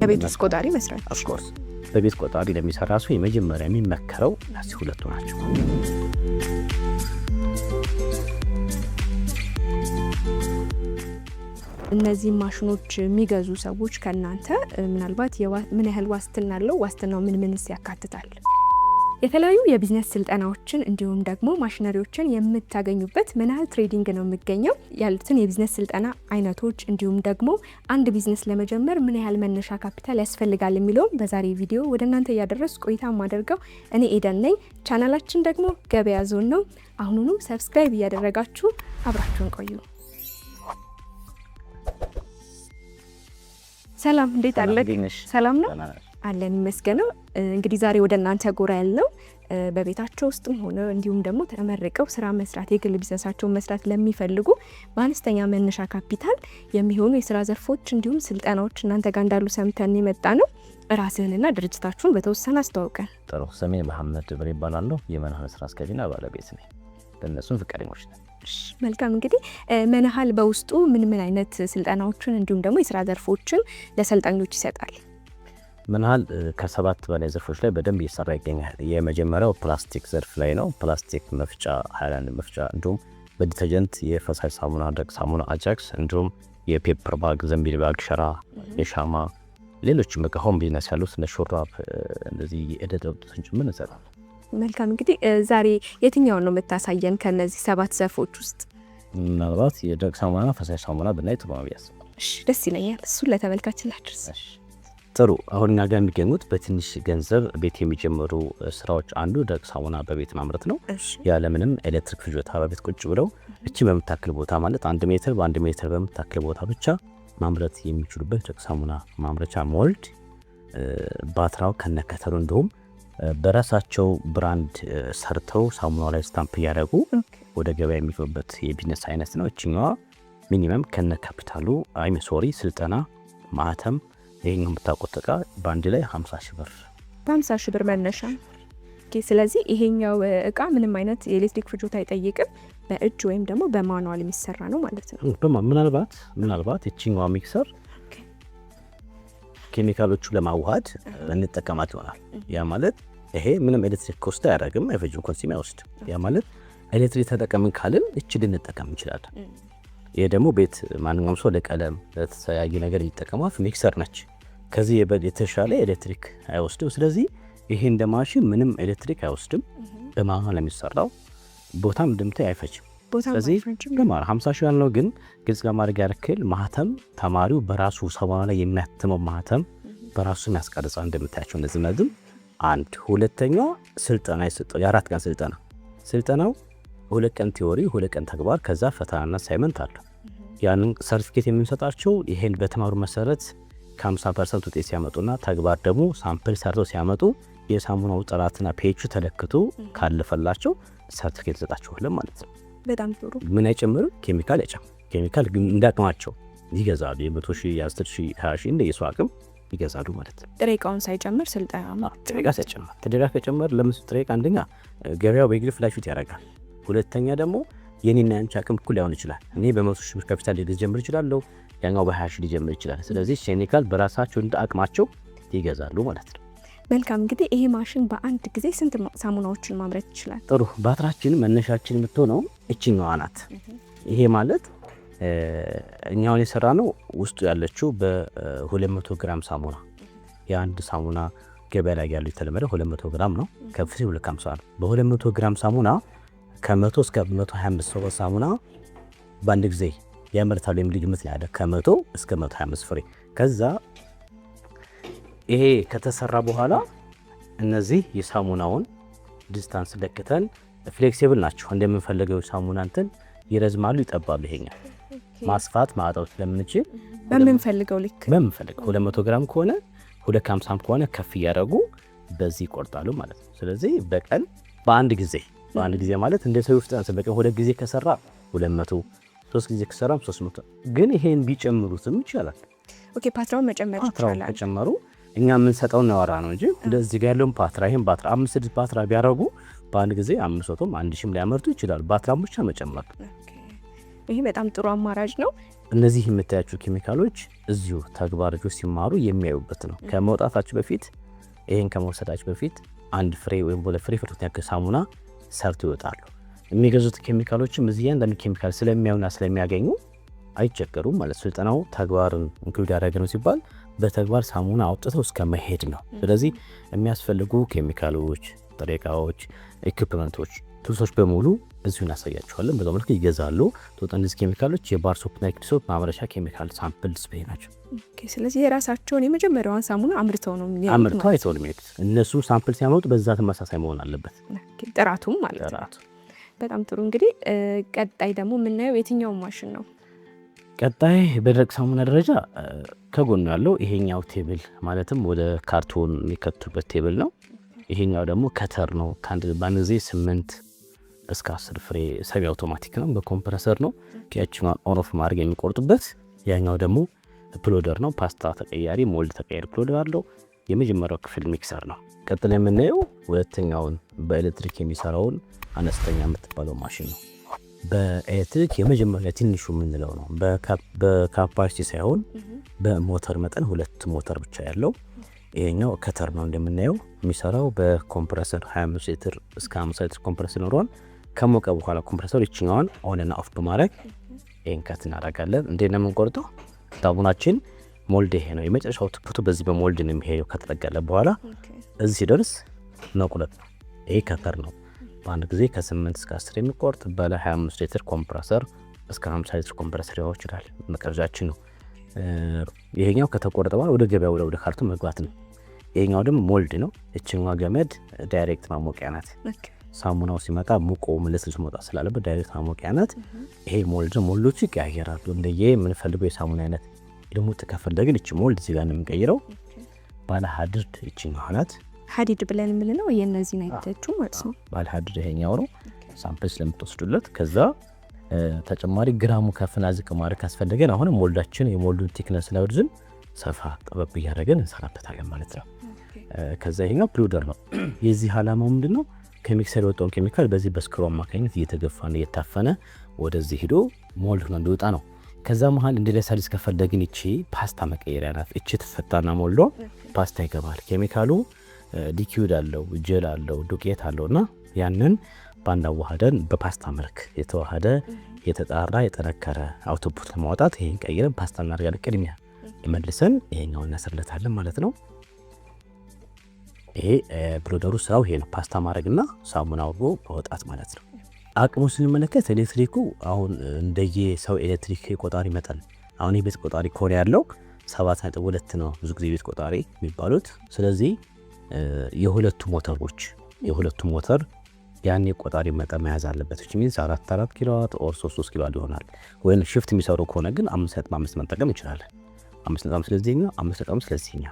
የቤት ውስጥ ቆጣሪ መስራት ኦፍ ኮርስ በቤት ቆጣሪ ለሚሰራ ሰው የመጀመሪያ የሚመከረው እነዚህ ሁለቱ ናቸው። እነዚህ ማሽኖች የሚገዙ ሰዎች ከናንተ ምናልባት ምን ያህል ዋስትና አለው? ዋስትናው ምንስ ያካትታል? የተለያዩ የቢዝነስ ስልጠናዎችን እንዲሁም ደግሞ ማሽነሪዎችን የምታገኙበት መናሃል ትሬዲንግ ነው የሚገኘው። ያሉትን የቢዝነስ ስልጠና አይነቶች እንዲሁም ደግሞ አንድ ቢዝነስ ለመጀመር ምን ያህል መነሻ ካፒታል ያስፈልጋል የሚለውን በዛሬ ቪዲዮ ወደ እናንተ እያደረስ ቆይታ ማደርገው እኔ ኤደን ነኝ። ቻናላችን ደግሞ ገበያ ዞን ነው። አሁኑኑ ሰብስክራይብ እያደረጋችሁ አብራችሁን ቆዩ። ሰላም፣ እንዴት አለክ? ሰላም ነው አለን ይመስገነው። እንግዲህ ዛሬ ወደ እናንተ ጎራ ያለው በቤታቸው ውስጥም ሆነ እንዲሁም ደግሞ ተመርቀው ስራ መስራት የግል ቢዝነሳቸውን መስራት ለሚፈልጉ በአነስተኛ መነሻ ካፒታል የሚሆኑ የስራ ዘርፎች እንዲሁም ስልጠናዎች እናንተ ጋር እንዳሉ ሰምተን የመጣ ነው። ራስህንና ድርጅታችሁን በተወሰነ አስተዋውቀን። ጥሩ። ስሜ መሐመድ ብር ይባላለሁ። የመናሃል ስራ አስኪያጅና ባለቤት ነኝ። ለእነሱም ፍቃደኞች ነን። መልካም። እንግዲህ መናሃል በውስጡ ምን አይነት ስልጠናዎችን እንዲሁም ደግሞ የስራ ዘርፎችን ለሰልጣኞች ይሰጣል? መናሃል ከ7 በላይ ዘርፎች ላይ በደንብ እየሰራ ይገኛል። የመጀመሪያው ፕላስቲክ ዘርፍ ላይ ነው። ፕላስቲክ መፍጫ፣ ሃይላንድ መፍጫ እንዲሁም በዲተርጀንት የፈሳሽ ሳሙና፣ ደረቅ ሳሙና፣ አጃክስ እንዲሁም የፔፐር ባግ፣ ዘንቢል ባግ፣ ሸራ፣ የሻማ ሌሎችም በቃ ሆም ቢዝነስ ያሉት እነ ሹራብ እንደዚህ የእደ ጥበቦችን ጭምር እንሰራለን። መልካም። እንግዲህ ዛሬ የትኛውን ነው የምታሳየን ከነዚህ 7 ዘርፎች ውስጥ? ምናልባት የደረቅ ሳሙና ፈሳሽ ሳሙና ብናይ ጥሩ ነው ያስባል። ደስ ይለኛል። እሱን ለተመልካች ላድርስ። ጥሩ። አሁን እኛ ጋር የሚገኙት በትንሽ ገንዘብ ቤት የሚጀምሩ ስራዎች አንዱ ደረቅ ሳሙና በቤት ማምረት ነው። ያለምንም ኤሌክትሪክ ፍጆታ በቤት ቁጭ ብለው እቺ በምታክል ቦታ ማለት 1 ሜትር በ1 ሜትር በምታክል ቦታ ብቻ ማምረት የሚችሉበት ደረቅ ሳሙና ማምረቻ ሞልድ፣ ባትራው ከነከተሉ እንዲሁም በራሳቸው ብራንድ ሰርተው ሳሙናው ላይ ስታምፕ እያደረጉ ወደ ገበያ የሚገቡበት የቢዝነስ አይነት ነው። እችኛዋ ሚኒመም ከነ ካፒታሉ ስልጠና ማህተም ይሄን የምታውቁት እቃ በአንድ ላይ 50 ሺህ ብር በ50 ሺህ ብር መነሻ። ስለዚህ ይሄኛው እቃ ምንም አይነት የኤሌክትሪክ ፍጆታ አይጠይቅም። በእጅ ወይም ደግሞ በማኑዋል የሚሰራ ነው ማለት ነው። ምናልባት እችኛዋ ሚክሰር ኬሚካሎቹ ለማዋሃድ እንጠቀማት ይሆናል። ያ ማለት ይሄ ምንም ኤሌክትሪክ ኮስት አያደርግም፣ አይፈጅም፣ ኮንሱም አይወስድም። ያ ማለት ኤሌክትሪክ ተጠቀምን ካልን እቺ ልንጠቀም እንችላለን። ይሄ ደግሞ ቤት ማንኛውም ሰው ለቀለም ለተለያየ ነገር ይጠቀማት ሚክሰር ነች። ከዚህ የተሻለ ኤሌክትሪክ አይወስድም። ስለዚህ ይሄ እንደ ማሽን ምንም ኤሌክትሪክ አይወስድም። በማኑዋል የሚሰራው ቦታም እንደምታይ አይፈጅም። ስለዚህ ለማር 50 ሺህ ያልነው ግን ግልጽ ለማድረግ ያክል ማህተም ተማሪው በራሱ ሳሙና ላይ የሚያትመው ማህተም በራሱ የሚያስቀርጸው እንደምታያቸው እንደዚህ ነው። አንድ ሁለተኛው ስልጠና ይሰጣል። የ4 ቀን ስልጠናው 2 ቀን ቲዮሪ 2 ቀን ተግባር ከዛ ፈተናና አሳይመንት አለ። ያንን ሰርቲፊኬት የምንሰጣቸው ይሄን በተማሩ መሰረት ከ50% ውጤት ሲያመጡና ተግባር ደግሞ ሳምፕል ሰርተው ሲያመጡ የሳሙናው ጥራትና ፒኤች ተለክቶ ካለፈላቸው ሰርቲፊኬት ይሰጣቸዋል ማለት ነው። በጣም ጥሩ። ምን አይጨምርም? ኬሚካል አይጨምርም። ኬሚካል ግን እንዳቅማቸው ይገዛሉ። የ100 ሺህ፣ የ10 ሺህ፣ 20 ሺህ እንደ የሰው አቅም ይገዛሉ ማለት ነው። ጥሬ ዕቃውን ሳይጨምር ስልጠና ጥሬ ዕቃ ሳይጨምር ጥሬ ከጨመር ለምሳሌ ጥሬ ዕቃ አንደኛ ገበያው በግል ፍላሽት ያደርጋል። ሁለተኛ ደግሞ የኔና ያንቺ አቅም እኩል ሊሆን ይችላል። እኔ በ100 ሺህ ብር ካፒታል ሊጀምር ይችላል፣ ያኛው በ20 ሺህ ሊጀምር ይችላል። ስለዚህ ኬሚካል በራሳቸው እንደ አቅማቸው ይገዛሉ ማለት ነው። መልካም። እንግዲህ ይሄ ማሽን በአንድ ጊዜ ስንት ሳሙናዎችን ማምረት ይችላል? ጥሩ። ባትራችን መነሻችን የምትሆነው እችኛዋ ናት። ይሄ ማለት እኛውን የሰራ ነው ውስጡ ያለችው በ200 ግራም ሳሙና። የአንድ ሳሙና ገበያ ላይ ያለው የተለመደ 200 ግራም ነው። ከፍሲ 250 ነው። በ200 ግራም ሳሙና ከ100 እስከ 125 ሰው ሳሙና በአንድ ጊዜ ያመርታሉ። የሚል ያለ ከ100 እስከ 125 ፍሬ። ከዛ ይሄ ከተሰራ በኋላ እነዚህ የሳሙናውን ዲስታንስ ለክተን ፍሌክሲብል ናቸው። እንደምንፈልገው ሳሙና እንትን ይረዝማሉ፣ ይጠባሉ። ይሄኛ ማስፋት ማጣው ስለምንችል በምንፈልገው ልክ 200 ግራም ከሆነ 250 ከሆነ ከፍ እያደረጉ በዚህ ይቆርጣሉ ማለት ነው። ስለዚህ በቀን በአንድ ጊዜ ማለት እንደ ሰው ፍጥነት በቀን 2 ጊዜ ከሰራ 200፣ 3 ጊዜ ከሰራ 300። ግን ይሄን ቢጨምሩትም ይችላል። ኦኬ። ፓትራውን መጨመር ይችላል። ከጨመሩ እኛ የምንሰጠው ነው ያወራ ነው እንጂ እንደዚህ ጋር ያለውን ፓትራ ይሄን ፓትራ 5-6 ፓትራ ቢያደርጉ በአንድ ጊዜ 500ም 1000ም ሊያመርቱ ይችላል። ባትራም ብቻ መጨመር። ይሄ በጣም ጥሩ አማራጭ ነው። እነዚህ የምታያቸው ኬሚካሎች እዚሁ ተግባሮች ሲማሩ የሚያዩበት ነው። ከመውጣታቸው በፊት ይሄን ከመውሰዳቸው በፊት አንድ ፍሬ ወይም ሁለት ፍሬ ፍርቱን ያክል ሳሙና ሰርቶ ይወጣሉ። የሚገዙት ኬሚካሎችም እዚህ አንዳንድ ኬሚካል ስለሚያዩና ስለሚያገኙ አይቸገሩም ማለት ስልጠናው ተግባርን እንክሉድ ያደረገ ነው ሲባል በተግባር ሳሙና አውጥተው እስከ መሄድ ነው። ስለዚህ የሚያስፈልጉ ኬሚካሎች፣ ጥሬ እቃዎች፣ ኢኩፕመንቶች፣ ቱልሶች በሙሉ እዚሁ እናሳያቸዋለን። በዛው መልኩ ይገዛሉ። እነዚህ ኬሚካሎች የባር ሶፕና የክድ ሶፕ ማምረቻ ኬሚካል ሳምፕል ዲስፕሌይ ናቸው። ስለዚህ የራሳቸውን የመጀመሪያዋን ሳሙና አምርተው ነው አይተው ነው የሚሄዱት። እነሱ ሳምፕል ሲያመጡ በዛ ተመሳሳይ መሆን አለበት ጥራቱም ማለት ነው። በጣም ጥሩ። እንግዲህ ቀጣይ ደግሞ የምናየው የትኛው ማሽን ነው? ቀጣይ በደረቅ ሳሙና ደረጃ ከጎኑ ያለው ይሄኛው ቴብል ማለትም ወደ ካርቶን የሚከቱበት ቴብል ነው። ይሄኛው ደግሞ ከተር ነው። በአንድ ጊዜ 8 እስከ 10 ፍሬ ሰሚ አውቶማቲክ ነው። በኮምፕረሰር ነው ያቺን ኦን ኦፍ ማድረግ የሚቆርጡበት። ያኛው ደግሞ ፕሎደር ነው። ፓስታ ተቀያሪ፣ ሞልድ ተቀያሪ ፕሎደር አለው። የመጀመሪያው ክፍል ሚክሰር ነው። ቀጥሎ የምናየው ሁለተኛውን በኤሌክትሪክ የሚሰራውን አነስተኛ የምትባለው ማሽን ነው። በኤሌክትሪክ የመጀመሪያ ትንሹ የምንለው ነው። በካፓሲቲ ሳይሆን በሞተር መጠን 2 ሞተር ብቻ ያለው ይሄኛው ከተር ነው። እንደምናየው የሚሰራው በኮምፕረሰር 25 ሊትር እስከ 50 ሊትር ኮምፕረሰር ኖሯል። ከሞቀ በኋላ ኮምፕረሰር ይችኛዋን ኦን እና ኦፍ በማድረግ ይሄን ከት እናደርጋለን። እንዴት ነው የምንቆርጠው? ሳሙናችን ሞልድ ይሄ ነው የመጨረሻው ትፑቱ። በዚህ በሞልድ ነው የሚሄደው። ከተጠቀለ በኋላ እዚህ ሲደርስ መቁረጥ ነው። ይሄ ከተር ነው። በአንድ ጊዜ ከ8 እስከ 10 የሚቆርጥ ባለ 25 ሊትር ኮምፕረሰር እስከ 50 ሊትር ኮምፕረሰር ያው ይችላል። መቀረጃችን ነው። ይሄኛው ከተቆረጠ በኋላ ወደ ገበያ ወደ ካርቶን መግባት ነው። ይሄኛው ደግሞ ሞልድ ነው። እቺኛዋ ገመድ ዳይሬክት ማሞቂያ ናት። ሳሙናው ሲመጣ ሙቆ መልሶ መውጣት ስላለበት ዳይሬክት ማሞቂያ ናት። ይሄ ሞልድ ነው። ሞልዶቹ ይቀያየራሉ እንደየ የምንፈልገው የሳሙና አይነት። ደግሞ ተከፈለግን እቺ ሞልድ እዚህ ጋር ነው የምንቀይረው። ባለ ሀዲድ እቺኛዋ ናት። ሀዲድ ብለን የምንለው የነዚህን አይነቶቹ ማለት ነው። ባለ ሀዲድ ይሄኛው ነው። ሳምፕል ስለምትወስዱለት ከዛ ተጨማሪ ግራሙ ከፍና ዝቅ ማድረግ ካስፈለገን አሁን ሞልዳችን የሞልዱን ቲክነስ ስለወድዝን ሰፋ ጠበብ እያደረገን እንሰራበታለን ማለት ነው። ከዛ ይሄኛው ፕሉደር ነው። የዚህ ዓላማው ምንድነው? ከሚክሰር የወጣውን ኬሚካል በዚህ በስክሩ አማካኝነት እየተገፋና እየታፈነ ወደዚህ ሄዶ ሞልድ ነው እንዲወጣ ነው። ከዛ መሀል እንዲለሳልስ ከፈለግን እቺ ፓስታ መቀየሪያ ናት። እቺ ተፈታና ሞልዶ ፓስታ ይገባል። ኬሚካሉ ሊኩዊድ አለው፣ ጀል አለው፣ ዱቄት አለውና ያንን ባንድ አዋህደን በፓስታ መልክ የተዋሃደ የተጣራ የጠነከረ አውቶፑት ለማውጣት ይሄን ቀይረን ፓስታ እናደርጋለን። ቅድሚያ መልሰን ይሄኛውን እናሰርለታለን ማለት ነው። ይሄ ብሎደሩ ስራው ይሄ ነው፣ ፓስታ ማድረግና ሳሙና አውርዶ ማውጣት ማለት ነው። አቅሙ ስንመለከት ኤሌክትሪኩ አሁን እንደየ ሰው ኤሌክትሪክ ቆጣሪ መጠን አሁን የቤት ቆጣሪ ኮን ያለው 7.2 ነው ብዙ ጊዜ ቤት ቆጣሪ የሚባሉት። ስለዚህ የሁለቱ ሞተር ያን የቆጣሪ መጠን መያዝ አለበት። እቺ ሚንስ 4 ኪሎዋት ኦር 3 ኪሎዋት ይሆናል። ወይም ሽፍት የሚሰሩ ከሆነ ግን 5.5 መጠቀም ይችላል። 5.5 ስለዚህኛ 5.5 ስለዚህኛ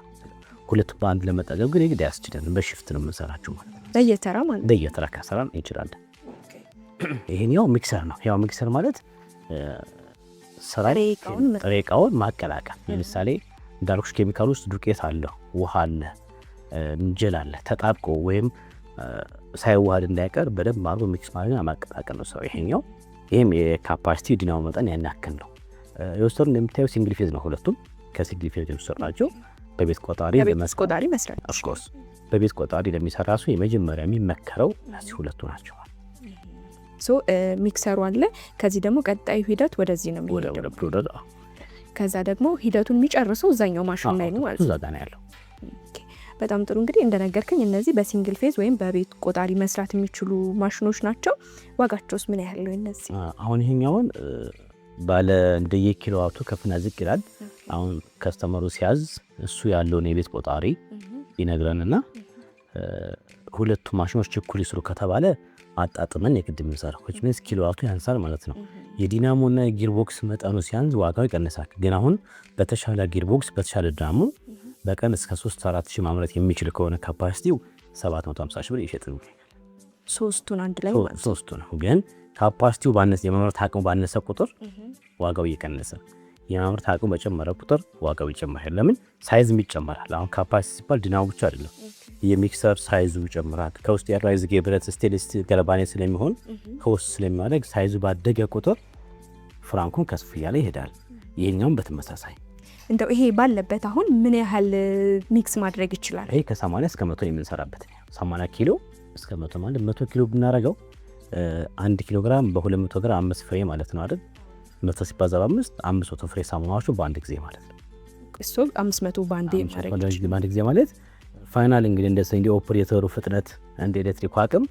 ሁለቱ በአንድ ለመጠቀም ግን ይግድ ያስችላል። በሽፍት ነው የምንሰራቸው ማለት ነው። በየተራ ከሰራን እንችላለን። ይሄኛው ሚክሰር ነው። ያው ሚክሰር ማለት ጥሬ እቃውን ማቀላቀል። ለምሳሌ እንዳልኩሽ ኬሚካል ውስጥ ዱቄት አለ፣ ውሃ አለ፣ እንጀል አለ። ተጣብቆ ወይም ሳይዋሃድ እንዳይቀር በደንብ አድርጎ ሚክስ ማድረግና ማቀላቀል ነው ስራው። ይሄም የካፓሲቲ ዲናሞ መጠን ያን ያክል ነው። የወሰዱ እንደምታየው ሲንግል ፌዝ ነው። ሁለቱም ከሲንግል ፌዝ የሚሰሩ ናቸው። በቤት ቆጣሪ መስራት ኦፍ ኮርስ በቤት ቆጣሪ ለሚሰራ ሰው የመጀመሪያ የሚመከረው እነዚህ ሁለቱ ናቸው። ሚክሰሩ አለ። ከዚህ ደግሞ ቀጣዩ ሂደት ወደዚህ ነው የሚሄደው። ከዛ ደግሞ ሂደቱን የሚጨርሰው እዛኛው ማሽን ላይ ነው ማለት ነው። እዛ ጋር ነው ያለው። በጣም ጥሩ። እንግዲህ እንደነገርከኝ እነዚህ በሲንግል ፌዝ ወይም በቤት ቆጣሪ መስራት የሚችሉ ማሽኖች ናቸው። ዋጋቸውስ ምን ያህል ነው እነዚህ? አሁን ይሄኛውን ባለ እንደየ ኪሎዋቱ ከፍና ዝቅ ይላል። አሁን ከስተመሩ ሲያዝ እሱ ያለውን የቤት ቆጣሪ ይነግረንና ሁለቱ ማሽኖች እኩል ይስሩ ከተባለ አጣጥመን የግድ የምንሰራው ምን ኪሎዋቱ ያንሳል ማለት ነው። የዲናሞና የጊርቦክስ መጠኑ ሲያንስ ዋጋው ይቀንሳል። ግን አሁን በተሻለ ጊርቦክስ በተሻለ ዲናሞ በቀን እስከ 3-4 ሺህ ማምረት የሚችል ከሆነ ካፓሲቲው 750 ሺህ ብር ይሸጥል። ሶስቱን አንድ ላይ ማለት ሶስቱ ነው። ግን ካፓሲቲው ባነሰ የማምረት አቅሙ ባነሰ ቁጥር ዋጋው እየቀነሰ የማምረት አቅሙ በጨመረ ቁጥር ዋጋው ይጨምራል። ለምን ሳይዝም ይጨምራል። አሁን ካፓሲቲ ሲባል ዲናሞ ብቻ አይደለም፣ የሚክሰር ሳይዙ ይጨምራል። ከውስጥ ያለው አይዝጌ ብረት ስቴንሌስ ገለባኔ ስለሚሆን ከውስጥ ስለሚያደግ ሳይዙ ባደገ ቁጥር ፍራንኩን ከፍ እያለ ይሄዳል። ይሄኛውም በተመሳሳይ እንደው ይሄ ባለበት አሁን ምን ያህል ሚክስ ማድረግ ይችላል? ይሄ ከ80 እስከ 100 የምንሰራበት ነው። 80 ኪሎ እስከ 100 ማለት 100 ኪሎ ብናረገው 1 ኪሎ ግራም በ200 ግራም 5 ፍሬ ማለት ነው አይደል? 100 ሲባዛ በ5 500 ፍሬ ሳሙናዎቹ በአንድ ጊዜ ማለት ነው። እሱ 500 ባንዴ ማድረግ በአንድ ጊዜ ማለት ፋይናል እንግዲህ እንደ ኦፕሬተሩ ፍጥነት እንደ ኤሌክትሪኩ አቅም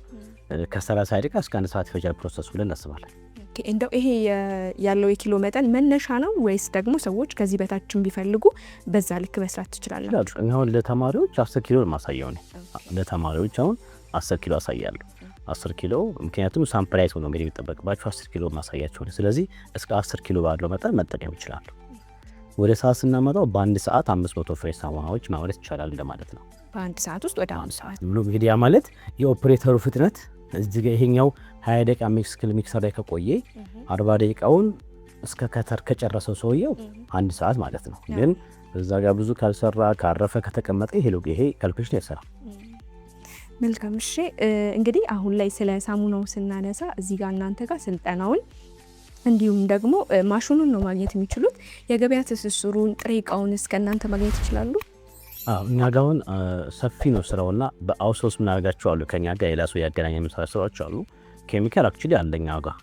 ከ30 ደቂቃ እስከ 1 ሰዓት ይፈጃል ፕሮሰሱ ብለን እናስባለን። እንደው ይሄ ያለው የኪሎ መጠን መነሻ ነው ወይስ ደግሞ ሰዎች ከዚህ በታችን ቢፈልጉ በዛ ልክ መስራት ትችላላችሁ? አሁን ለተማሪዎች 10 ኪሎ ማሳያው ነው። ለተማሪዎች አሁን 10 ኪሎ አሳያለሁ። 10 ኪሎ ምክንያቱም ሳምፕላይዝ ሆኖ እንግዲህ የሚጠበቅባቸው 10 ኪሎ ማሳያቸው ነው። ስለዚህ እስከ 10 ኪሎ ባለው መጠን መጠቀም ይችላሉ። ወደ ሰዓት ስናመጣው በአንድ ሰዓት 500 ፍሬ ሳሙናዎች ማምረት ይቻላል እንደማለት ነው። በአንድ ሰዓት ውስጥ ወደ 1 ሰዓት ብሎ እንግዲህ ያ ማለት የኦፕሬተሩ ፍጥነት እዚህ ጋር ይሄኛው 20 ደቂቃ ሚክሰር ላይ ከቆየ 40 ደቂቃውን እስከ ከተር ከጨረሰው ሰውየው 1 ሰዓት ማለት ነው። ግን እዛ ጋር ብዙ ካልሰራ ካረፈ ከተቀመጠ ይሄ ካልኩሌሽን አይሰራ። መልካም እሺ። እንግዲህ አሁን ላይ ስለ ሳሙናው ስናነሳ እዚህ ጋር እናንተ ጋር ስልጠናውን እንዲሁም ደግሞ ማሽኑን ነው ማግኘት የሚችሉት። የገበያ ትስስሩን ጥሬ እቃውን እስከ እናንተ ማግኘት ይችላሉ? እኛ ጋር አሁን ሰፊ ነው ስራውና በአውሶስ ምን አድርጋቸው አሉ ከኛ ጋር የላሱ ያገናኘ የምንሰራቸው አሉ። ኬሚካል አክቹሊ አለኛ ጋር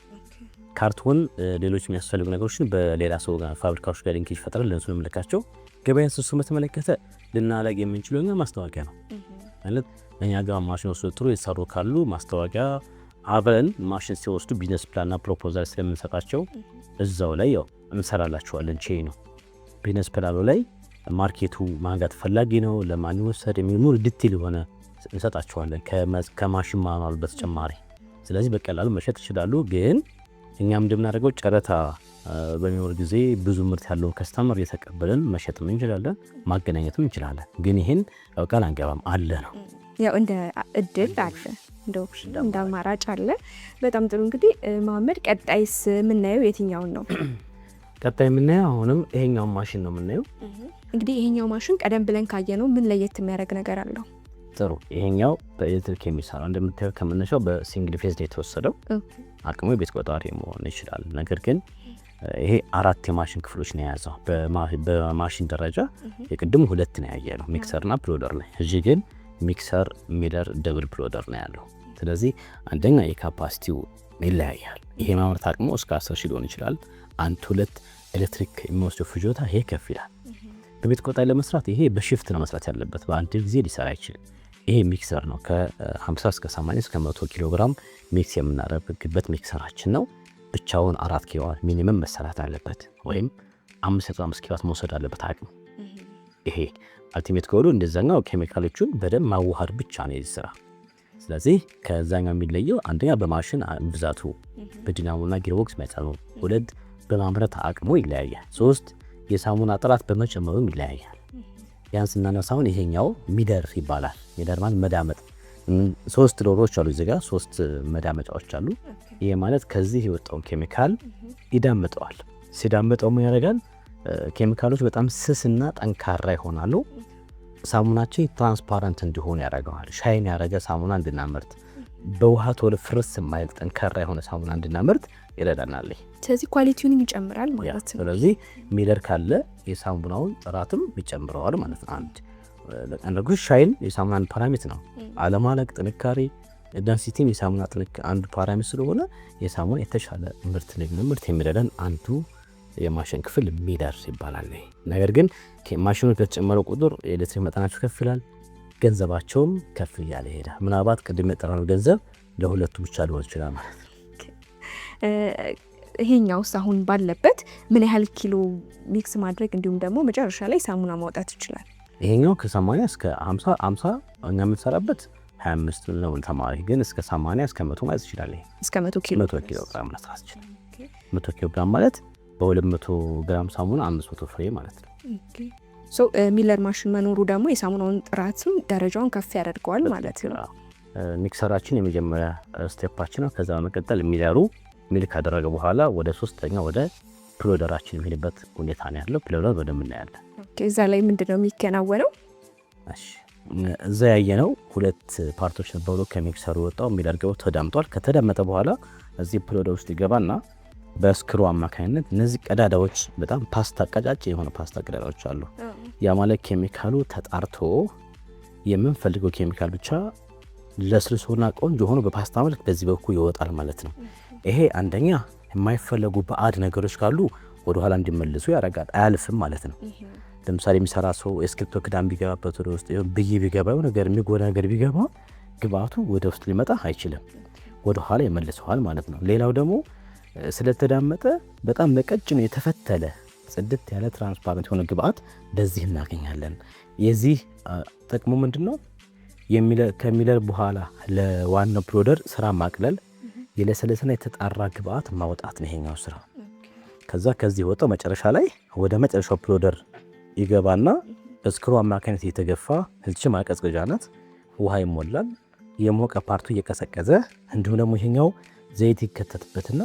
ካርቶን፣ ሌሎች የሚያስፈልጉ ነገሮችን በሌላ ሰው ጋር ፋብሪካዎች ጋር ሊንኬጅ ፈጥረን ለእነሱ ልንልካቸው። ገበያ ትስስሩን በተመለከተ ልናላቅ የምንችለው እኛ ማስታወቂያ ነው ማለት እኛ ጋር ማሽን ወስዶ ጥሩ የተሰሩ ካሉ ማስታወቂያ አብረን ማሽን ሲወስዱ ቢዝነስ ፕላንና ፕሮፖዛል ስለምንሰጣቸው እዛው ላይ ያው እንሰራላቸዋለን። ቼ ነው ቢዝነስ ፕላኑ ላይ ማርኬቱ ማንጋት ፈላጊ ነው ለማን ይወሰድ የሚል ዲቴል የሆነ እንሰጣቸዋለን ከማሽን ማኑዋል በተጨማሪ። ስለዚህ በቀላሉ መሸጥ ይችላሉ። ግን እኛም እንደምናደርገው ጨረታ በሚኖር ጊዜ ብዙ ምርት ያለው ከስተመር እየተቀበልን መሸጥም እንችላለን፣ ማገናኘትም እንችላለን። ግን ይሄን ያው ቃል አንገባም አለ ነው ያው እንደ እድል አለ እንደ ኦፕሽን እንደ አማራጭ አለ። በጣም ጥሩ። እንግዲህ መሐመድ ቀጣይስ የምናየው የትኛውን ነው? ቀጣይ የምናየው አሁንም ይሄኛው ማሽን ነው የምናየው። እንግዲህ ይሄኛው ማሽን ቀደም ብለን ካየነው ምን ለየት የሚያደርግ ነገር አለው? ጥሩ። ይሄኛው በኤሌክትሪክ የሚሰራው እንደምታየው ከመነሻው በሲንግል ፌዝ ነው የተወሰደው። አቅሙ ቤት ቆጣሪ መሆን ይችላል። ነገር ግን ይሄ 4 የማሽን ክፍሎች ነው የያዘው። በማሽን ደረጃ የቅድሙ 2 ነው ያየነው ሚክሰርና ፕሎደር ላይ። እዚህ ግን ሚክሰር፣ ሚለር፣ ደብል ፕሎደር ነው ያለው። ስለዚህ አንደኛ የካፓሲቲው ይለያያል። ይሄ ማምረት አቅሙ እስከ 10 ሺህ ሊሆን ይችላል። 1-2 ኤሌክትሪክ የሚወስደው ፍጆታ ይሄ ከፍ ይላል። በቤት ቆጣሪ ለመስራት ይሄ በሽፍት ነው መስራት ያለበት፣ በአንድ ጊዜ ሊሰራ አይችልም። ይሄ ሚክሰር ነው። ከ50 እስከ 80 እስከ 100 ኪሎ ግራም ሚክስ የምናደርግበት ሚክሰራችን ነው። ብቻውን 4 ኪሎዋት ሚኒመም መሰራት አለበት፣ ወይም 5.5 ኪሎዋት መውሰድ አለበት አቅም። ይሄ አልቲሜት ጎሉ እንደዛኛው ኬሚካሎቹን በደንብ ማዋሃድ ብቻ ነው የዚህ ስራ። ስለዚህ ከዛኛው የሚለየው አንደኛ በማሽን ብዛቱ በዲናሞና ጊርቦክስ መጠኑ፣ 2 በማምረት አቅሙ ይለያያል፣ 3 የሳሙና ጥራት በመጨመሩም ይለያያል። ያን ስናነሳውን ይሄኛው ሚደር ይባላል። ሚደር ማለት መዳመጥ። 3 ዶሮዎች አሉ እዚህ ጋር 3 መዳመጫዎች አሉ። ይሄ ማለት ከዚህ የወጣውን ኬሚካል ይዳምጠዋል። ሲዳምጠው ምን ያደርጋል? ኬሚካሎች በጣም ስስና ጠንካራ ይሆናሉ። ሳሙናችን ትራንስፓረንት እንዲሆን ያደርገዋል። ሻይን ያደረገ ሳሙና እንድናመርት፣ በውሃ ቶሎ ፍርስ የማይል ጠንካራ የሆነ ሳሙና እንድናመርት ይረዳናል። ስለዚህ ኳሊቲውን ይጨምራል ማለት ነው። ስለዚህ ሚለር ካለ የሳሙናውን ጥራትም ይጨምረዋል ማለት ነው። አንድ ሻይን የሳሙናን ፓራሜትር ነው። አለማለቅ፣ ጥንካሬ፣ ዳንሲቲም የሳሙና አንዱ ፓራሜትር ስለሆነ የሳሙና የተሻለ ምርት የሚረዳን አንዱ የማሽን ክፍል ሚለር ይባላል። ነገር ግን ማሽኖች በተጨመረው ቁጥር የኤሌክትሪክ መጠናቸው ከፍ ይላል፣ ገንዘባቸውም ከፍ እያለ ይሄዳል። ምናልባት ቅድም የጠራነው ገንዘብ ለሁለቱ ብቻ ሊሆን ይችላል ማለት ነው። ይሄኛውስ አሁን ባለበት ምን ያህል ኪሎ ሚክስ ማድረግ እንዲሁም ደግሞ መጨረሻ ላይ ሳሙና ማውጣት ይችላል? ይሄኛው ከ80 እስከ 50 እኛ የምንሰራበት 25 ነው። ተማሪ ግን እስከ 80 እስከ 100 ማለት ይችላል። እስከ 100 ኪሎ ግራም መስራት ይችላል። 100 ኪሎ ግራም ማለት በ200 ግራም ሳሙና 500 ፍሬ ማለት ነው። ሚለር ማሽን መኖሩ ደግሞ የሳሙናውን ጥራትም ደረጃውን ከፍ ያደርገዋል ማለት ነው። ሚክሰራችን የመጀመሪያ ስቴፓችን ነው። ከዛ በመቀጠል ሚለሩ ሚልክ ካደረገ በኋላ ወደ 3ኛ ወደ ፕሎደራችን የሚሄድበት ሁኔታ ነው ያለው። ፕሎደር በደንብ እናያለን። እዛ ላይ ምንድነው የሚከናወነው? እዛ ያየነው 2 ፓርቶች ነበሩ። ከሚክሰሩ ወጣው ሚለር ገብቶ ተዳምጧል። ከተዳመጠ በኋላ እዚህ ፕሎደር ውስጥ ይገባና በስክሩ አማካኝነት እነዚህ ቀዳዳዎች በጣም ፓስታ ቀጫጭ የሆነ ፓስታ ቀዳዳዎች አሉ። ያ ማለት ኬሚካሉ ተጣርቶ የምንፈልገው ኬሚካል ብቻ ለስልሶና ቆንጆ ሆኖ በፓስታ መልክ በዚህ በኩል ይወጣል ማለት ነው። ይሄ አንደኛ የማይፈለጉ ባዕድ ነገሮች ካሉ ወደ ኋላ እንዲመልሱ ያደርጋል፣ አያልፍም ማለት ነው። ለምሳሌ የሚሰራ ሰው የስክሪፕቶ ክዳን ቢገባበት ወደ ውስጥ ብይ ቢገባው ነገር የሚጎዳ ነገር ቢገባ ግብአቱ ወደ ውስጥ ሊመጣ አይችልም፣ ወደ ኋላ ይመልሰዋል ማለት ነው። ሌላው ደግሞ ስለተዳመጠ በጣም በቀጭኑ የተፈተለ ጽድት ያለ ትራንስፓረንት የሆነ ግብአት በዚህ እናገኛለን። የዚህ ጥቅሙ ምንድነው? ከሚለር በኋላ ለዋናው ፕሮደር ስራ ማቅለል፣ የለሰለሰና የተጣራ ግብአት ማውጣት ነው ይሄኛው ስራ። ከዛ ከዚህ ወጣው መጨረሻ ላይ ወደ መጨረሻው ፕሮደር ይገባና በስክሩ አማካኝነት እየተገፋ እቺ ማቀዝቀዣ ናት፣ ውሃ ይሞላል። የሞቀ ፓርቱ እየቀሰቀዘ እንዲሁም ደግሞ ይሄኛው ዘይት ይከተትበትና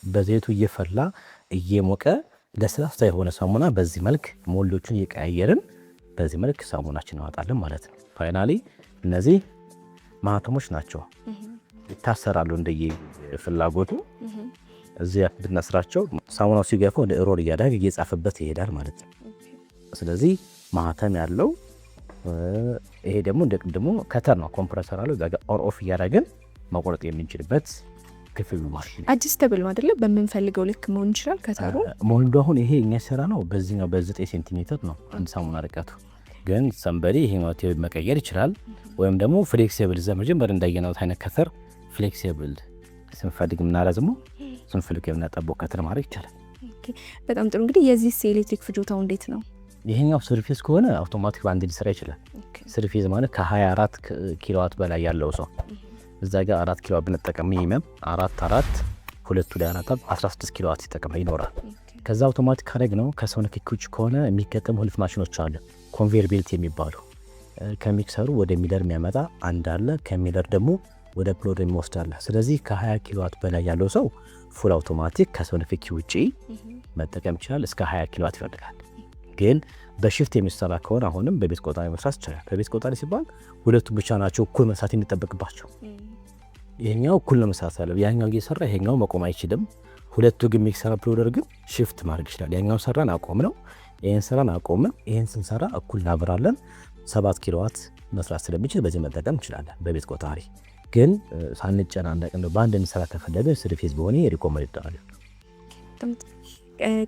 በዘይቱ እየፈላ እየሞቀ ለስላሳ የሆነ ሳሙና በዚህ መልክ ሞልዶቹን እየቀያየርን በዚህ መልክ ሳሙናችን እናወጣለን ማለት ነው። ፋይናሊ እነዚህ ማህተሞች ናቸው፣ ይታሰራሉ እንደየ ፍላጎቱ። እዚህ ብናስራቸው ሳሙናው ሲገፋ ወደ ሮል እያደረገ እየጻፈበት ይሄዳል ማለት ነው። ስለዚህ ማህተም ያለው ይሄ ደግሞ እንደቅድሞ ከተር ነው፣ ኮምፕረሰር አለው እዛ ጋር ኦን ኦፍ እያደረግን መቆረጥ የምንችልበት ክፍል ማለት ነው። አጅስተብል ነው አይደለ? በምንፈልገው ልክ መሆን ይችላል። ከተሩ ሞልዱ አሁን ይሄ እኛ ሰራ ነው በዚህኛው በ9 ሴንቲሜትር ነው አንድ ሳሙና ርቀቱ። ግን ሰምበዲ ይሄ ማቴሪያል መቀየር ይችላል። ወይም ደግሞ ፍሌክሲብል ዘመጀመር እንዳየነው አይነት ከተር ፍሌክሲብል ስንፈልግ የምናረዝመው ስንፈልግ የምናጠበው ከተር ማድረግ ይቻላል። በጣም ጥሩ። እንግዲህ የዚህ ኤሌክትሪክ ፍጆታው እንዴት ነው? ይሄኛው ሰርፌስ ከሆነ አውቶማቲክ በአንድ ሊሰራ ይችላል። ሰርፌስ ማለት ከ24 ኪሎዋት በላይ ያለው ሰው እዛ ጋር 4 ኪሎዋት ብንጠቀም ሚኒመም 4 ሁለቱ ላይ 16 ኪሎዋት ሲጠቀም ይኖራል። ከዛ አውቶማቲክ ካረግ ነው። ከሰው ንክኪዎች ከሆነ የሚገጠሙ ሁለት ማሽኖች አሉ፣ ኮንቬየር ቤልት የሚባሉ ከሚክሰሩ ወደ ሚለር የሚያመጣ አንድ አለ፣ ከሚለር ደግሞ ወደ ፕሎድ የሚወስድ አለ። ስለዚህ ከ20 ኪሎዋት በላይ ያለው ሰው ፉል አውቶማቲክ ከሰው ንክኪ ውጪ መጠቀም ይችላል። እስከ 20 ኪሎዋት ይፈልጋል። ግን በሽፍት የሚሰራ ከሆነ አሁንም በቤት ቆጣሪ መስራት ይችላል። በቤት ቆጣሪ ሲባል ሁለቱም ብቻ ናቸው እኩል መስራት የሚጠበቅባቸው። ይሄኛው እኩል ነው መስራት ያለው፣ ያኛው እየሰራ ይሄኛው መቆም አይችልም። ሁለቱ ግን ሚክሰር ፕሎደር ግን ሽፍት ማድረግ ይችላል። ያኛው ሰራን አቆም ነው፣ ይሄን ሰራን አቆም፣ ይሄን ስንሰራ እኩል እናብራለን። 7 ኪሎዋት መስራት ስለሚችል በዚህ መጠቀም እንችላለን። በቤት ቆጣሪ ግን ሳንጨናነቅ ነው በአንድ እንሰራ ከፈለገ ስሪፌዝ በሆነ ሪኮመንድ ይደረጋል።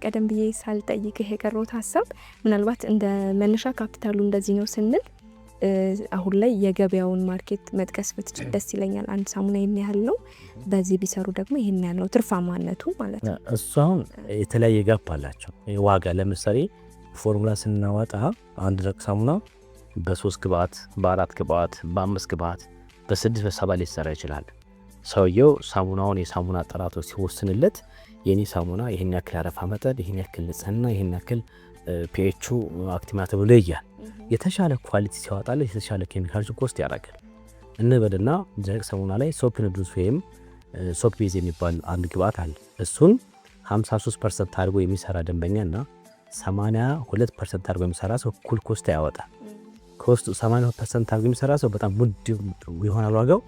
ቀደም ብዬ ሳልጠይቅህ የቀረውት ሀሳብ ምናልባት እንደ መነሻ ካፒታሉ እንደዚህ ነው ስንል አሁን ላይ የገበያውን ማርኬት መጥቀስ ብትችል ደስ ይለኛል። አንድ ሳሙና ይሄን ያህል ነው፣ በዚህ ቢሰሩ ደግሞ ይሄን ያህል ነው ትርፋማነቱ ማለት ነው። እሱ አሁን የተለያየ ጋፕ አላቸው ዋጋ። ለምሳሌ ፎርሙላ ስናወጣ አንድ ደረቅ ሳሙና በ3 ግብአት፣ በ4 ግብአት፣ በ5 ግብአት፣ በ6 በ7 ሊሰራ ይችላል። ሰውየው ሳሙናውን የሳሙና ጥራቱ ሲወስንለት የኔ ሳሙና ይሄን ያክል አረፋ መጠን፣ ይሄን ያክል ንጽህና፣ ይሄን ያክል ፒኤቹ አክቲማት ብሎ ይያል። የተሻለ ኳሊቲ ሲያወጣለት የተሻለ ኬሚካል ኮስት ያደርጋል እንበልና ደረቅ ሳሙና ላይ ሶፕ ንዱስ ወይም ሶፕ ቤዝ የሚባል አንድ ግብአት አለ። እሱን 53% አድርጎ የሚሰራ ደንበኛና 82% አድርጎ የሚሰራ ሰው እኩል ኮስት ያወጣል። ኮስቱ 80% አድርጎ የሚሰራ ሰው በጣም ውድ ይሆናል ዋጋው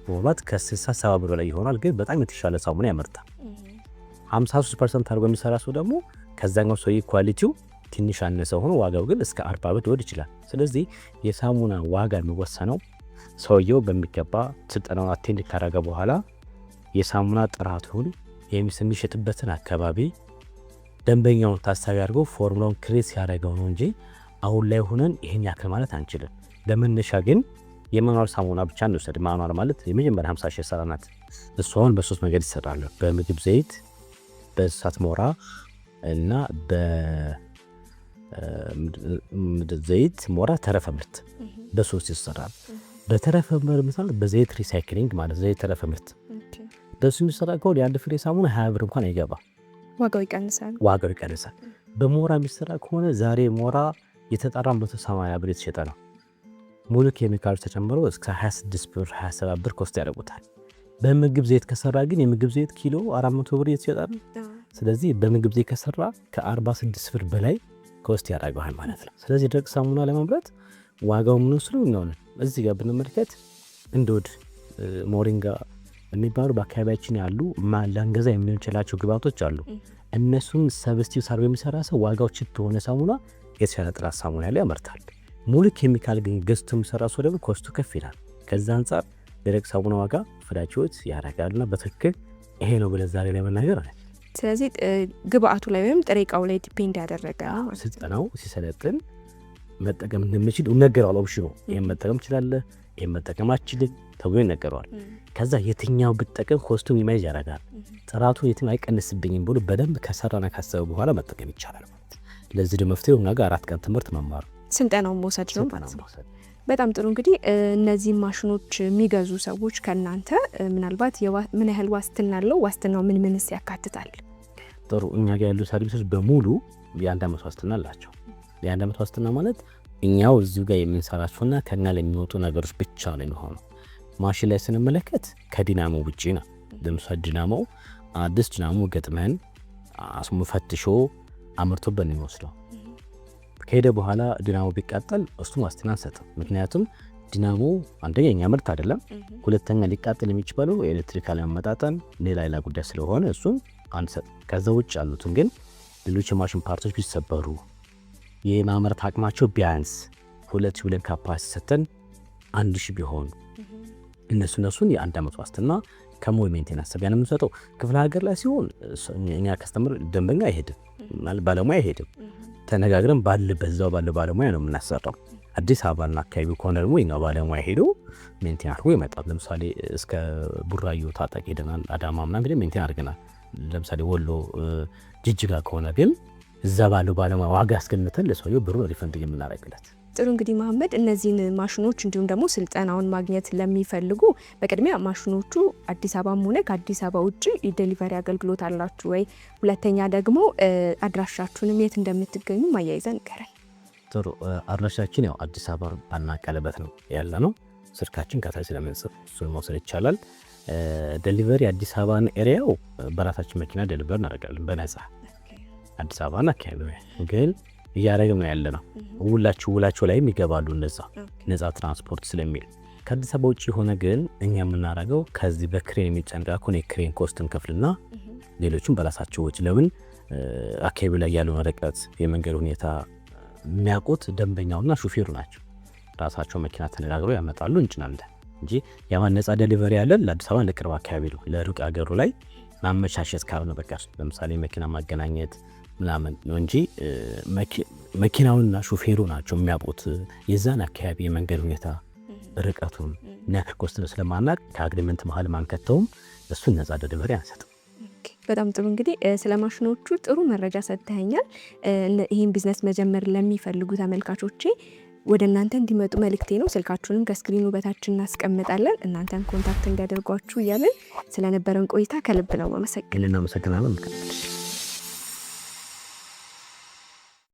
በወባት ከ60-70 ብር ላይ ይሆናል። ግን በጣም የተሻለ ሳሙና ያመርታል። 53% አድርጎ የሚሰራ ሰው ደግሞ ከዛኛው ሰው ኳሊቲው ትንሽ አነሰ ሆኖ ዋጋው ግን እስከ 40 ብር ሊወድ ይችላል። ስለዚህ የሳሙና ዋጋ የሚወሰነው ሰውየው በሚገባ ስልጠናውን አቴንድ ካረገ በኋላ የሳሙና ጥራቱን የሚሸጥበትን አካባቢ ደንበኛውን ታሳቢ አድርጎ ፎርሙላውን ክሬት ያደረገው ነው እንጂ አሁን ላይ ሆነን ይሄን ያክል ማለት አንችልም። ለመነሻ ግን የማኑዋል ሳሙና ብቻ እንውሰድ። ማኑዋል ማለት የመጀመሪያ 50 ሺህ ሰራናት። እሱ አሁን በሶስት መንገድ ይሰራል። በምግብ ዘይት፣ በእሳት ሞራ እና በዘይት ሞራ ተረፈ ምርት በሶስት ይሰራል። በተረፈ ምርት ማለት በዘይት ሪሳይክሊንግ ማለት ዘይት ተረፈ ምርት በሱ የሚሰራ ከሆነ የአንድ ፍሬ ሳሙና 20 ብር እንኳን አይገባ፣ ዋጋው ይቀንሳል። በሞራ የሚሰራ ከሆነ ዛሬ ሞራ የተጣራ 180 ብር የተሸጠ ነው። ሙሉ ኬሚካል ተጨምሮ እስከ 26 ብር 27 ብር ኮስት ያደርጉታል። በምግብ ዘይት ከሰራ ግን የምግብ ዘይት ኪሎ 400 ብር የተሸጠ ነው። ስለዚህ በምግብ ዘይት ከሰራ ከ46 ብር በላይ ኮስት ያደርጋል ማለት ነው። ስለዚህ ደረቅ ሳሙና ለማምረት ዋጋው ምን ወስዶ ነው? እዚህ ጋር ብንመለከት እንዶድ፣ ሞሪንጋ፣ የሚባሉ በአካባቢያችን ያሉ ለንገዛ የሚሆንላቸው ግብአቶች አሉ። እነሱን ሰብስቲው ሳርጎ የሚሰራ ሰው ዋጋው ችት ሆነ ሳሙና የተሻለ ጥራት ሳሙና ያለ ያመርታል። ሙሉ ኬሚካል ግን ገዝቶ የሚሰራ ሰው ደግሞ ኮስቱ ከፍ ይላል። ከዛ አንጻር ደረቅ ሳሙና ዋጋ ፍላጎት ያረጋልና በትክክል ይሄ ነው ብለን ዛሬ ላይ መናገር አለ። ስለዚህ ግብአቱ ላይ ወይም ጥሬ ዕቃው ላይ ዲፔንድ ያደረገ ስልጠናው ሲሰለጥን መጠቀም እንደምችል ነገራል። ኦፕሽኑ ይሄን መጠቀም ይችላል፣ ይሄን መጠቀም አትችልም ተብሎ ይነገረዋል። ከዛ የትኛው ብጠቀም ኮስቱም ኢሜጅ ያረጋል፣ ጥራቱ የትም አይቀንስብኝም ብሎ በደንብ ከሰራና ካሰበ በኋላ መጠቀም ይቻላል። ለዚህ ደግሞ መፍትሄው እና ጋር 4 ቀን ትምህርት መማር ስልጠናውን መውሰድ ነው ማለት ነው። በጣም ጥሩ። እንግዲህ እነዚህ ማሽኖች የሚገዙ ሰዎች ከናንተ ምናልባት ምን ያህል ዋስትና አለው? ዋስትናው ምን ምንስ ያካትታል? ጥሩ። እኛ ጋር ያሉ ሰርቪሶች በሙሉ የ1 ዓመት ዋስትና አላቸው። የ1 ዓመት ዋስትና ማለት እኛው እዚሁ ጋር የምንሰራቸውና ከኛ ላይ የሚወጡ ነገሮች ብቻ ነው የሚሆነው። ማሽን ላይ ስንመለከት ከዲናሞ ውጪ ነው። ለምሳሌ ዲናሞ አዲስ ዲናሞ ገጥመን አስሙ ፈትሾ አምርቶበት ነው የሚወስደው። ከሄደ በኋላ ዲናሞ ቢቃጠል እሱ ዋስትና አንሰጥም። ምክንያቱም ዲናሞ አንደኛ የኛ ምርት አይደለም፣ ሁለተኛ ሊቃጠል የሚችለው ኤሌክትሪካል መመጣጠን ሌላ ጉዳይ ስለሆነ እሱን አንሰጥም። ከዛ ውጭ ያሉትን ግን ሌሎች የማሽን ፓርቶች ቢሰበሩ የማምረት አቅማቸው ቢያንስ 2,000 ብለን ካፓሲቲ ሰተን 1,000 ቢሆን እነሱን የ1 ዓመት ዋስትና ከሞል ሜንቴናንስ ሰቢያን የምንሰጠው። ክፍለ ሀገር ላይ ሲሆን እኛ ከስተመር ደንበኛ አይሄድም ማለት ባለሙያ አይሄድም። ተነጋግረን በዛው ባለሙያ ነው የምናሰራው። አዲስ አበባና አካባቢ ከሆነ ደግሞ የኛ ባለሙያ ሄዶ ሜንቴን አድርጎ ይመጣል። ለምሳሌ እስከ ቡራዮ ታጣቂ ሄደናል፣ አዳማ ምናምን ሄደን ሜንቴን አድርገናል። ለምሳሌ ወሎ ጅጅጋ ከሆነ ግን እዛ ባለው ባለሙያ ዋጋ አስገንተን ለሰውየው ብሩን ሪፈንድ የምናደርግለት። ጥሩ። እንግዲህ መሐመድ እነዚህን ማሽኖች እንዲሁም ደግሞ ስልጠናውን ማግኘት ለሚፈልጉ በቅድሚያ ማሽኖቹ አዲስ አበባም ሆነ ከአዲስ አበባ ውጭ የዴሊቨሪ አገልግሎት አላችሁ ወይ? ሁለተኛ ደግሞ አድራሻችሁንም የት እንደምትገኙ ማያይዘን ንገረን። ጥሩ። አድራሻችን ያው አዲስ አበባ ባና ቀለበት ነው ያለ ነው። ስልካችን ከታች ስለምንጽፍ እሱን መውሰድ ይቻላል። ዴሊቨሪ አዲስ አበባን ኤሪያው በራሳችን መኪና ዴሊቨሪ እናደርጋለን በነፃ አዲስ አበባና አካባቢ ግን እያደረግን ነው ያለ ነው። ውላቸው ላይም ይገባሉ እነዛ ነፃ ትራንስፖርት ስለሚል። ከአዲስ አበባ ውጭ የሆነ ግን እኛ የምናደርገው ከዚህ በክሬን የሚጨንቃ ከሆነ የክሬን ኮስትን ከፍልና ሌሎችም በራሳቸው ወጪ። ለምን አካባቢ ላይ ያለውን ርቀት የመንገድ ሁኔታ የሚያውቁት ደንበኛውና ሹፌሩ ናቸው። ራሳቸው መኪና ተነጋግረው ያመጣሉ፣ እንጭናለን እንጂ ያማን ነፃ ዴሊቨሪ ያለን ለአዲስ አበባ ለቅርብ አካባቢ ነው። ለሩቅ አገሩ ላይ ማመቻቸት ካልሆነ በቀር ለምሳሌ መኪና ማገናኘት ምናምን ነው እንጂ መኪናውና ሹፌሩ ናቸው የሚያውቁት የዛን አካባቢ የመንገድ ሁኔታ ርቀቱን ነክ ኮስትን ስለማናቅ ከአግሪመንት መሀል ማንከተውም እሱን ነፃ ዴሊቨሪ አንሰጥም። በጣም ጥሩ። እንግዲህ ስለ ማሽኖቹ ጥሩ መረጃ ሰጥተኸኛል። ይህን ቢዝነስ መጀመር ለሚፈልጉ ተመልካቾቼ ወደ እናንተ እንዲመጡ መልእክቴ ነው። ስልካችሁንም ከስክሪኑ በታች እናስቀምጣለን። እናንተን ኮንታክት እንዲያደርጓችሁ እያለን ስለነበረን ቆይታ ከልብ ነው ማመሰግናለን።